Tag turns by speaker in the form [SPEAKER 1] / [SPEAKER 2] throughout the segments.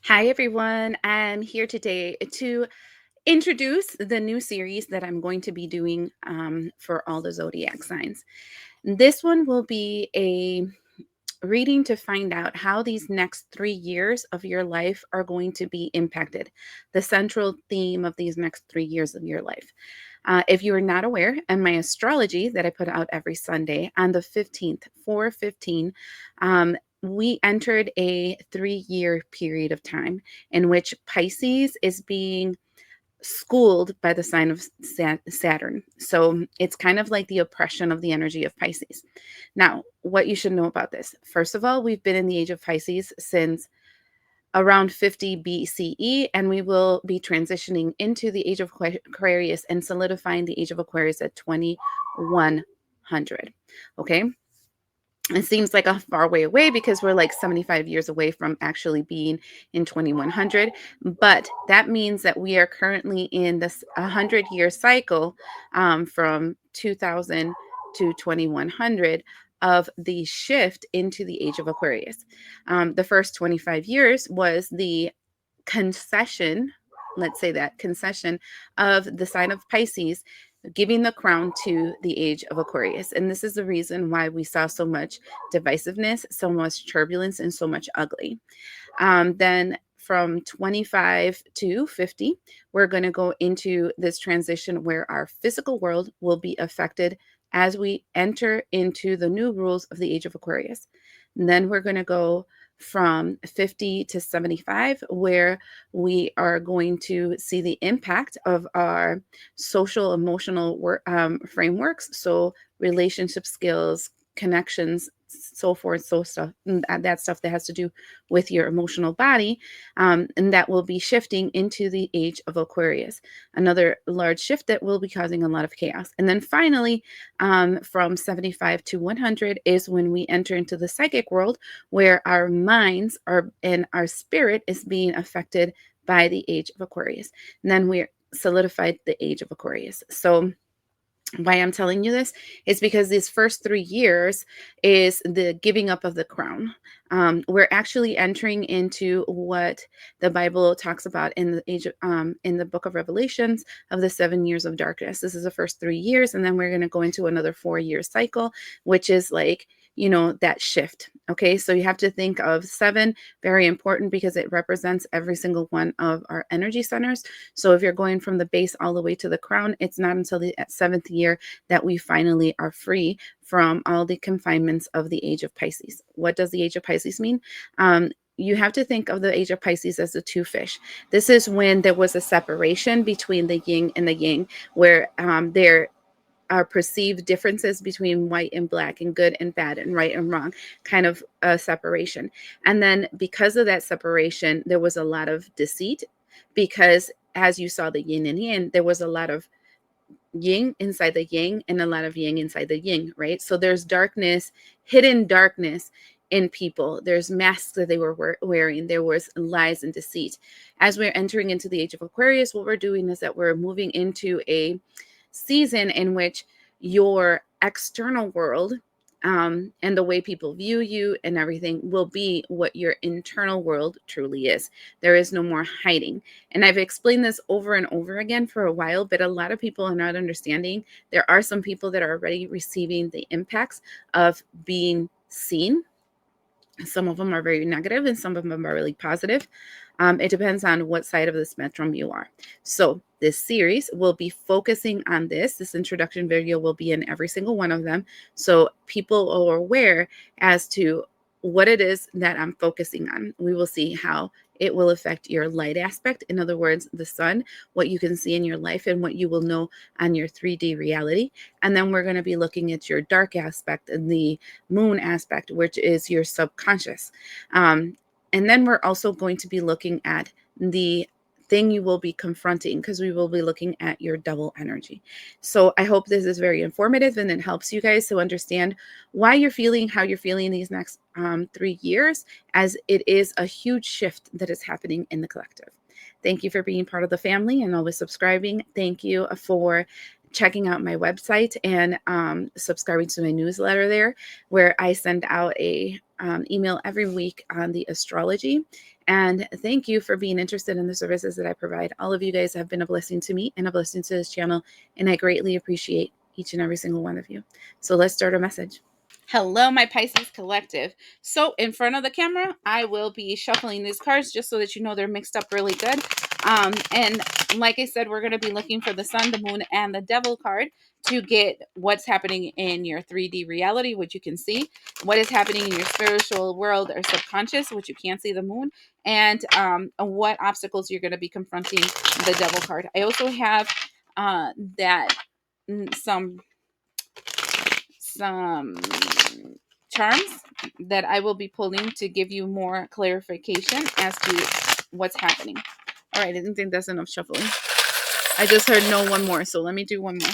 [SPEAKER 1] Hi, everyone. I'm here today to introduce the new series that I'm going to be doing for all the zodiac signs. This one will be a reading to find out how these next 3 years of your life are going to be impacted, the central theme of these next 3 years of your life. If you are not aware, in my astrology that I put out every Sunday on the 15th, 4/15, we entered a 3-year period of time in which Pisces is being schooled by the sign of Saturn. So it's kind of like the oppression of the energy of Pisces. Now, what you should know about this. First of all, we've been in the age of Pisces since around 50 BCE, and we will be transitioning into the age of Aquarius and solidifying the age of Aquarius at 2100. Okay. It seems like a far way away because we're like 75 years away from actually being in 2100. But that means that we are currently in this 100-year cycle from 2000 to 2100 of the shift into the age of Aquarius. The first 25 years was the concession, let's say that concession of the sign of Pisces giving the crown to the age of Aquarius. And this is the reason why we saw so much divisiveness, so much turbulence, and so much ugly. Then from 25 to 50, we're going to go into this transition where our physical world will be affected as we enter into the new rules of the age of Aquarius. And then we're going to go from 50 to 75, where we are going to see the impact of our social emotional frameworks. So relationship skills, connections, so forth, so stuff, that stuff that has to do with your emotional body, and that will be shifting into the age of Aquarius. Another large shift that will be causing a lot of chaos. And then finally, from 75 to 100 is when we enter into the psychic world, where our minds are and our spirit is being affected by the age of Aquarius. And then we're solidified the age of Aquarius. So why I'm telling you this is because these first 3 years is the giving up of the crown. We're actually entering into what the Bible talks about in the age of, in the book of Revelations of the 7 years of darkness. This is the first 3 years, and then we're going to go into another 4-year cycle, which is like, that shift. Okay, so you have to think of 7, very important because it represents every single one of our energy centers. So if you're going from the base all the way to the crown, it's not until the 7th year that we finally are free from all the confinements of the age of Pisces. What does the age of Pisces mean? You have to think of the age of Pisces as the two fish. This is when there was a separation between the yin and the yang, where there are perceived differences between white and black and good and bad and right and wrong, kind of a separation. And then because of that separation, there was a lot of deceit because as you saw the yin and yang, there was a lot of yin inside the yang and a lot of yang inside the yin, right? So there's darkness, hidden darkness in people. There's masks that they were wearing. There was lies and deceit. As we're entering into the age of Aquarius, what we're doing is that we're moving into a season in which your external world and the way people view you and everything will be what your internal world truly is. There is no more hiding. And I've explained this over and over again for a while, but a lot of people are not understanding. There are some people that are already receiving the impacts of being seen. Some of them are very negative and some of them are really positive. It depends on what side of the spectrum you are. So this series will be focusing on this. This introduction video will be in every single one of them. So people are aware as to what it is that I'm focusing on. We will see how it will affect your light aspect. In other words, the sun, what you can see in your life and what you will know on your 3D reality. And then we're going to be looking at your dark aspect and the moon aspect, which is your subconscious. And then we're also going to be looking at the thing you will be confronting because we will be looking at your double energy. So I hope this is very informative and it helps you guys to understand why you're feeling how you're feeling these next 3 years, as it is a huge shift that is happening in the collective. Thank you for being part of the family and always subscribing. Thank you for checking out my website and subscribing to my newsletter there, where I send out a email every week on the astrology. And thank you for being interested in the services that I provide. All of you guys have been a blessing to me and a blessing to this channel, and I greatly appreciate each and every single one of you. So let's start our message. Hello, my Pisces collective. So in front of the camera, I will be shuffling these cards just so that you know they're mixed up really good. And like I said, we're going to be looking for the sun, the moon, and the devil card to get what's happening in your 3D reality, which you can see, what is happening in your spiritual world or subconscious, which you can't see the moon, and what obstacles you're going to be confronting, the devil card. I also have that some charms that I will be pulling to give you more clarification as to what's happening. All right, I didn't think that's enough shuffling. I just heard no one more, so let me do one more.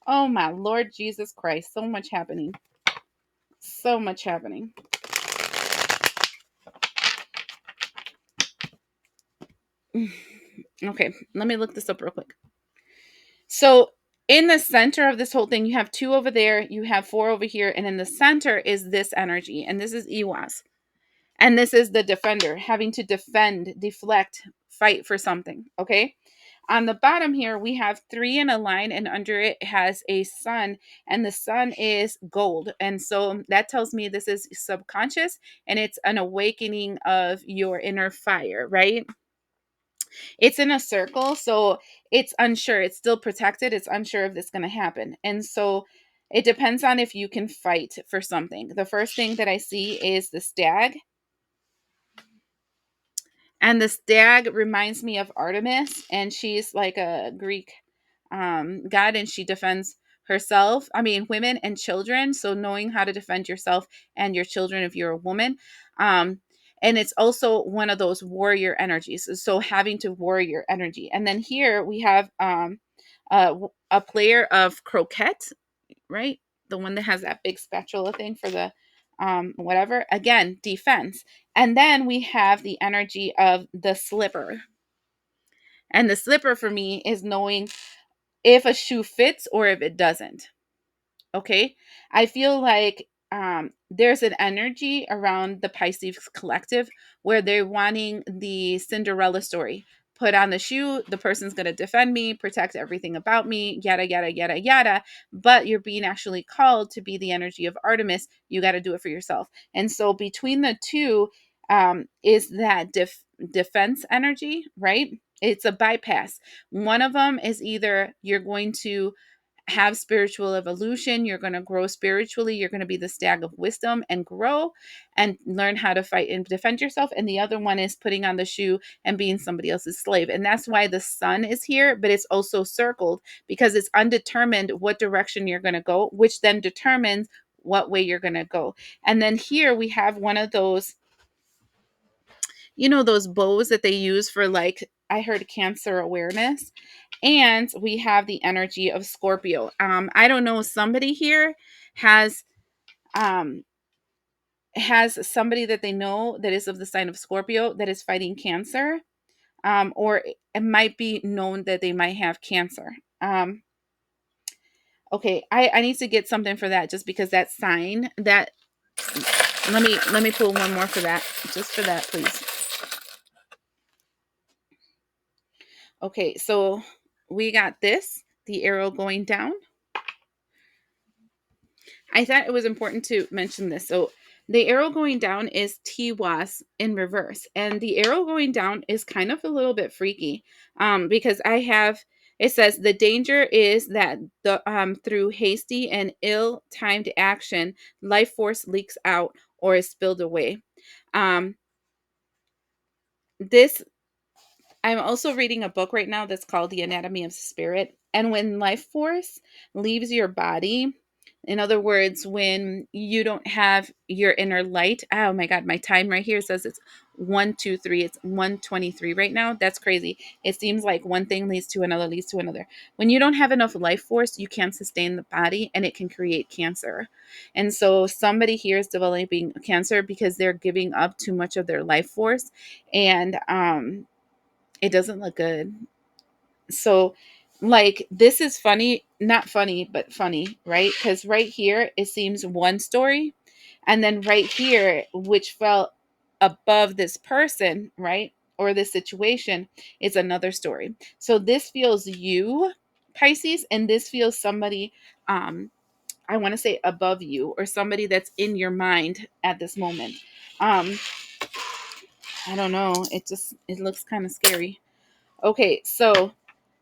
[SPEAKER 1] Oh my Lord Jesus Christ, so much happening. So much happening. Okay, let me look this up real quick. So in the center of this whole thing, you have 2 over there, you have 4 over here, and in the center is this energy, and this is Iwas. And this is the defender, having to defend, deflect, fight for something, okay? On the bottom here, we have 3 in a line, and under it has a sun, and the sun is gold. And so that tells me this is subconscious, and it's an awakening of your inner fire, right? It's in a circle, so it's unsure. It's still protected. It's unsure if this is going to happen. And so it depends on if you can fight for something. The first thing that I see is the stag. And the stag reminds me of Artemis, and she's like a Greek god, and she defends herself. I mean, women and children. So knowing how to defend yourself and your children if you're a woman. And it's also one of those warrior energies. So having to warrior energy. And then here we have a player of croquet, right? The one that has that big spatula thing for the whatever. Again, defense. And then we have the energy of the slipper. And the slipper for me is knowing if a shoe fits or if it doesn't. Okay. I feel like there's an energy around the Pisces collective where they're wanting the Cinderella story. Put on the shoe, the person's going to defend me, protect everything about me, yada, yada, yada, yada. But you're being actually called to be the energy of Artemis. You got to do it for yourself. And so between the two is that defense energy, right? It's a bypass. One of them is either you're going to have spiritual evolution, you're going to grow spiritually, you're going to be the stag of wisdom and grow and learn how to fight and defend yourself. And the other one is putting on the shoe and being somebody else's slave. And that's why the sun is here, but it's also circled because it's undetermined what direction you're going to go, which then determines what way you're going to go. And then here we have one of those, you know, those bows that they use for, like, I heard cancer awareness. And we have the energy of Scorpio. I don't know, somebody here has somebody that they know that is of the sign of Scorpio that is fighting cancer. Or it might be known that they might have cancer. Okay, I need to get something for that, just because that sign that let me pull one more for that, just for that, please. Okay, so we got this, the arrow going down. I thought it was important to mention this. So the arrow going down is Tiwas in reverse. And the arrow going down is kind of a little bit freaky because it says the danger is that through hasty and ill-timed action, life force leaks out or is spilled away. This I'm also reading a book right now that's called The Anatomy of Spirit. And when life force leaves your body, in other words, when you don't have your inner light, oh my God, my time right here says it's 123. It's 123 right now. That's crazy. It seems like one thing leads to another, leads to another. When you don't have enough life force, you can't sustain the body and it can create cancer. And so somebody here is developing cancer because they're giving up too much of their life force. And it doesn't look good. So Like, this is funny, not funny, but funny, right? Because right here, it seems one story. And then right here, which felt above this person, right? Or this situation, is another story. So this feels you, Pisces, and this feels somebody, I want to say above you, or somebody that's in your mind at this moment. Um, I don't know. It looks kind of scary. Okay, so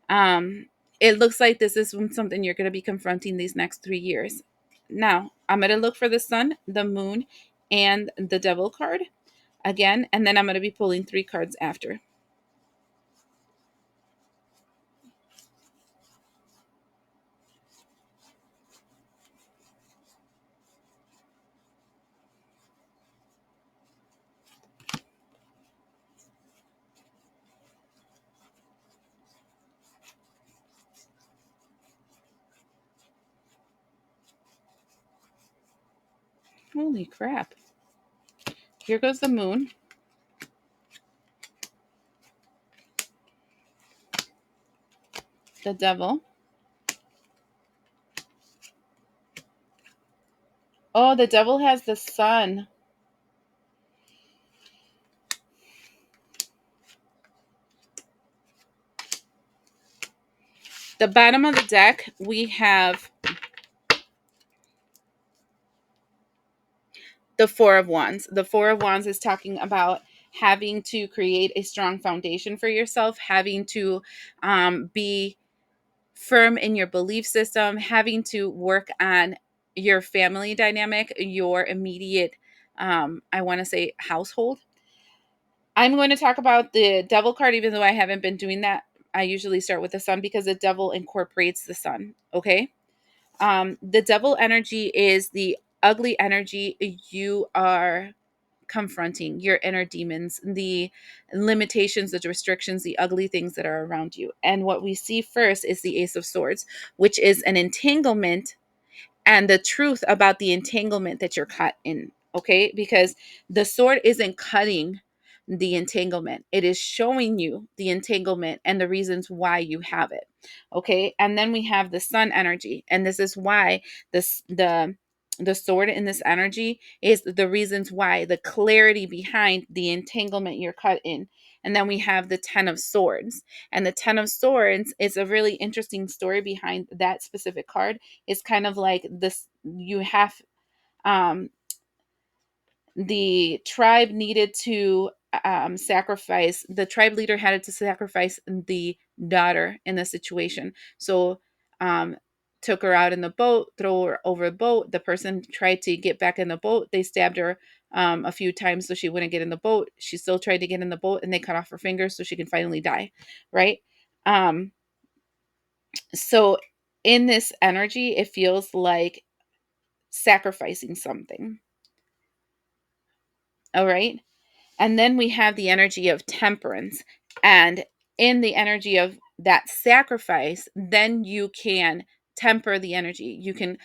[SPEAKER 1] it looks like this is something you're going to be confronting these next 3 years. Now, I'm going to look for the sun, the moon, and the devil card again, and then I'm going to be pulling 3 cards after. Holy crap. Here goes the moon, the devil. Oh, the devil has the sun. The bottom of the deck, we have the Four of Wands. The Four of Wands is talking about having to create a strong foundation for yourself, having to be firm in your belief system, having to work on your family dynamic, your immediate, I want to say, household. I'm going to talk about the devil card, even though I haven't been doing that. I usually start with the sun because the devil incorporates the sun. Okay. The devil energy is the ugly energy you are confronting, your inner demons, the limitations, the restrictions, the ugly things that are around you. And what we see first is the Ace of Swords, which is an entanglement and the truth about the entanglement that you're caught in. Okay, because the sword isn't cutting the entanglement, it is showing you the entanglement and the reasons why you have it. Okay, and then we have the sun energy, and this is why this the sword in this energy is the reasons why, the clarity behind the entanglement you're cut in. And then we have the 10 of Swords, and the 10 of Swords is a really interesting story behind that specific card. It's kind of like this: you have um the tribe needed to sacrifice, the tribe leader had to sacrifice the daughter in the situation. So um took her out in the boat, throw her over the boat. The person tried to get back in the boat, they stabbed her a few times so she wouldn't get in the boat. She still tried to get in the boat, and they cut off her fingers so she can finally die, right? um so in this energy, it feels like sacrificing something. All right. And then we have the energy of temperance. And in the energy of that sacrifice, then you can temper the energy. You can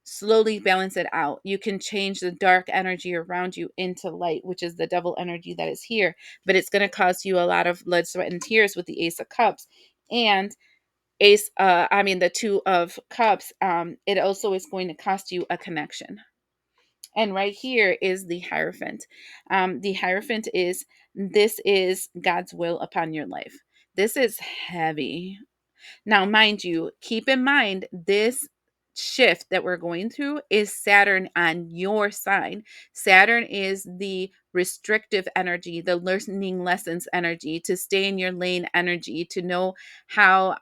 [SPEAKER 1] slowly balance it out. You can change the dark energy around you into light, which is the devil energy that is here. But it's going to cost you a lot of blood, sweat, and tears with the Ace of Cups. And the Two of Cups, it also is going to cost you a connection. And right here is the Hierophant. The Hierophant is, this is God's will upon your life. This is heavy. Now, mind you, keep in mind this shift that we're going through is Saturn on your sign. Saturn is the restrictive energy, the learning lessons energy, to stay in your lane energy, to know how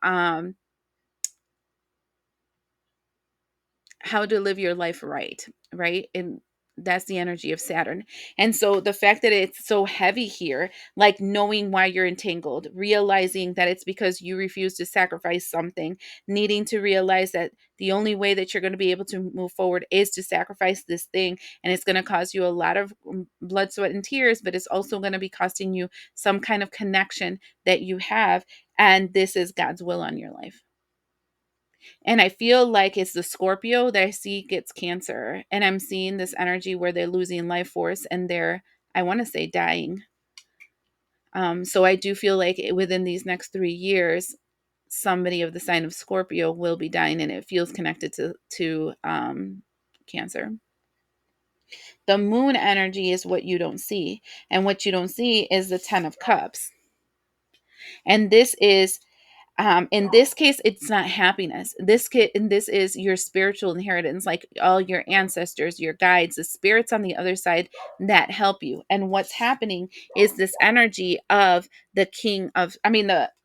[SPEAKER 1] to live your life right, right? And that's the energy of Saturn. And so the fact that it's so heavy here, like knowing why you're entangled, realizing that it's because you refuse to sacrifice something, needing to realize that the only way that you're going to be able to move forward is to sacrifice this thing. And it's going to cause you a lot of blood, sweat, and tears, but it's also going to be costing you some kind of connection that you have. And this is God's will on your life. And I feel like it's the Scorpio that I see gets Cancer. And I'm seeing this energy where they're losing life force and they're, I want to say, dying. So I do feel like within these next 3 years, somebody of the sign of Scorpio will be dying, and it feels connected to Cancer. The moon energy is what you don't see, and what you don't see is the 10 of Cups. And this is in this case, it's not happiness. This is your spiritual inheritance, like all your ancestors, your guides, the spirits on the other side that help you. And what's happening is this energy of the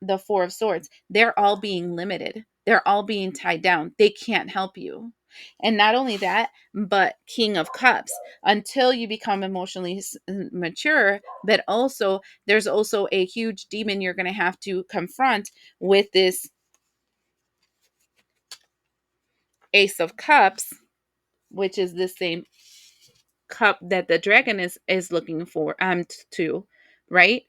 [SPEAKER 1] the Four of Swords. They're all being limited. They're all being tied down. They can't help you. And not only that, but King of Cups, until you become emotionally mature, but also there's also a huge demon you're going to have to confront with this Ace of Cups, which is the same cup that the dragon is looking for to, right?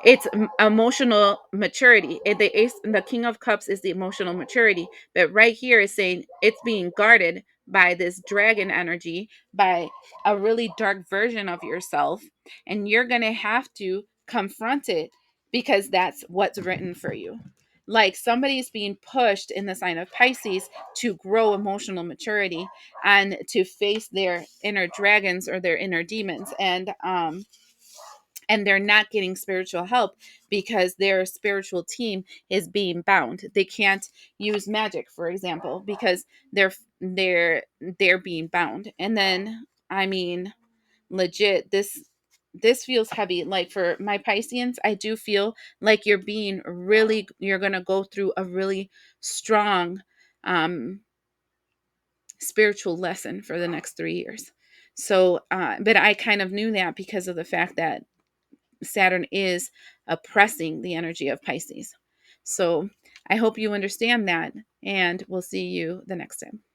[SPEAKER 1] It's emotional maturity. The King of Cups is the emotional maturity, but right here is saying it's being guarded by this dragon energy, by a really dark version of yourself, and you're going to have to confront it because that's what's written for you. Like somebody's being pushed in the sign of Pisces to grow emotional maturity and to face their inner dragons or their inner demons, and they're not getting spiritual help because their spiritual team is being bound. They can't use magic, for example, because they're being bound. And then, I mean, legit, this feels heavy. Like for my Pisceans, I do feel like you're gonna go through a really strong spiritual lesson for the next 3 years. So but I kind of knew that because of the fact that Saturn is oppressing the energy of Pisces. So I hope you understand that, and we'll see you the next time.